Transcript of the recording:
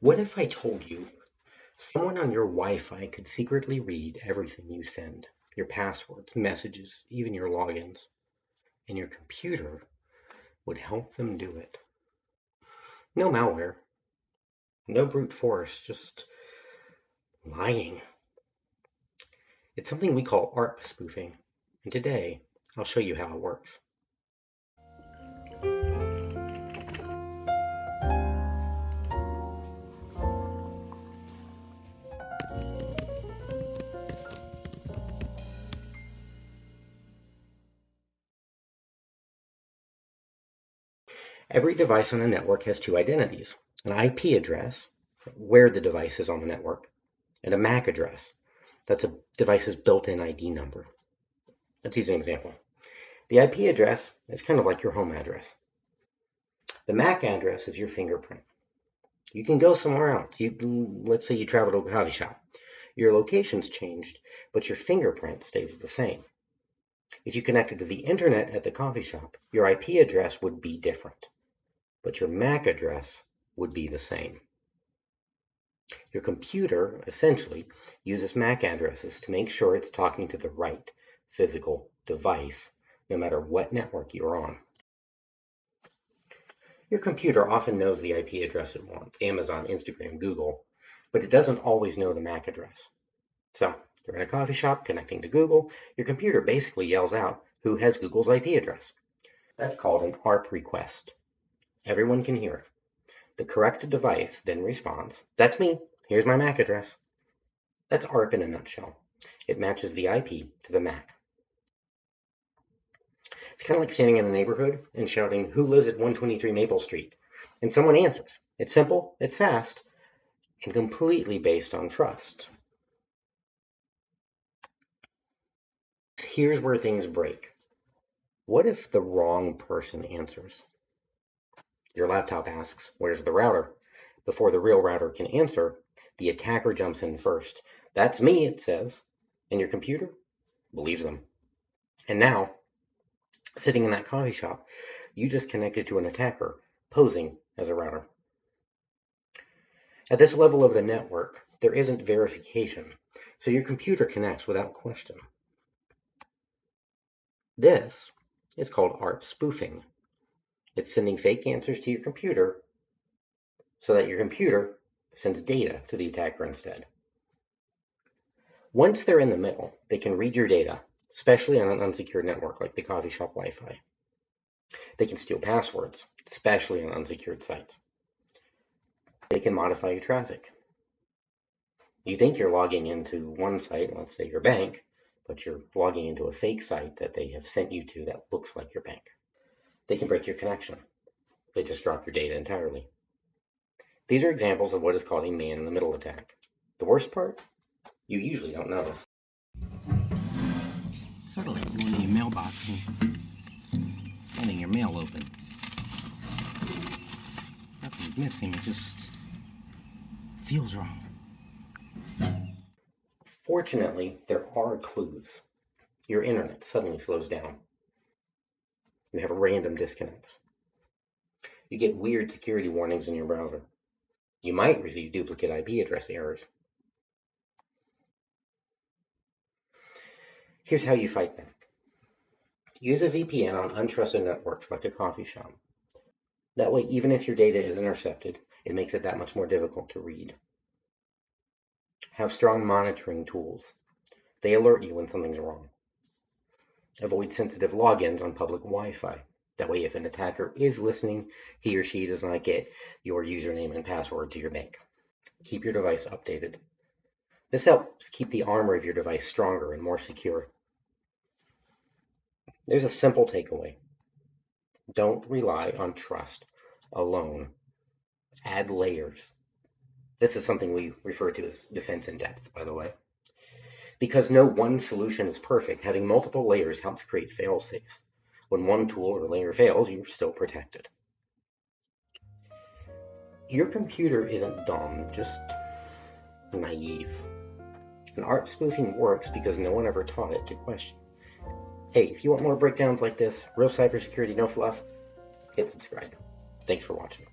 What if I told you someone on your Wi-Fi could secretly read everything you send, your passwords, messages, even your logins, and your computer would help them do it? No malware, no brute force, just lying. It's something we call ARP spoofing, and today I'll show you how it works. Every device on a network has two identities: an IP address, where the device is on the network, and a MAC address. That's a device's built-in ID number. Let's use an example. The IP address is kind of like your home address. The MAC address is your fingerprint. You can go somewhere else. Let's say you travel to a coffee shop. Your location's changed, but your fingerprint stays the same. If you connected to the internet at the coffee shop, your IP address would be different, but your MAC address would be the same. Your computer essentially uses MAC addresses to make sure it's talking to the right physical device, no matter what network you're on. Your computer often knows the IP address it wants, Amazon, Instagram, Google, but it doesn't always know the MAC address. So you're in a coffee shop connecting to Google, your computer basically yells out who has Google's IP address. That's called an ARP request. Everyone can hear it. The correct device then responds, "That's me, here's my MAC address." That's ARP in a nutshell. It matches the IP to the MAC. It's kind of like standing in the neighborhood and shouting, "Who lives at 123 Maple Street?" And someone answers. It's simple, it's fast, and completely based on trust. Here's where things break. What if the wrong person answers? Your laptop asks, "Where's the router?" Before the real router can answer, the attacker jumps in first. "That's me," it says, and your computer believes them. And now, sitting in that coffee shop, you just connected to an attacker posing as a router. At this level of the network, there isn't verification, so your computer connects without question. This is called ARP spoofing. It's sending fake answers to your computer so that your computer sends data to the attacker instead. Once they're in the middle, they can read your data, especially on an unsecured network like the coffee shop Wi-Fi. They can steal passwords, especially on unsecured sites. They can modify your traffic. You think you're logging into one site, let's say your bank, but you're logging into a fake site that they have sent you to that looks like your bank. They can break your connection. They just drop your data entirely. These are examples of what is called a man-in-the-middle attack. The worst part? You usually don't notice. Sort of like going to your mailbox and finding your mail open. Nothing's missing, it just feels wrong. Fortunately, there are clues. Your internet suddenly slows down. You have random disconnects. You get weird security warnings in your browser. You might receive duplicate IP address errors. Here's how you fight back. Use a VPN on untrusted networks like a coffee shop. That way, even if your data is intercepted, it makes it that much more difficult to read. Have strong monitoring tools. They alert you when something's wrong. Avoid sensitive logins on public Wi-Fi. That way, if an attacker is listening, he or she does not get your username and password to your bank. Keep your device updated. This helps keep the armor of your device stronger and more secure. There's a simple takeaway. Don't rely on trust alone. Add layers. This is something we refer to as defense in depth, by the way. Because no one solution is perfect, having multiple layers helps create fail-safes. When one tool or layer fails, you're still protected. Your computer isn't dumb, just naive. And ARP spoofing works because no one ever taught it to question. Hey, if you want more breakdowns like this, real cybersecurity, no fluff, hit subscribe. Thanks for watching.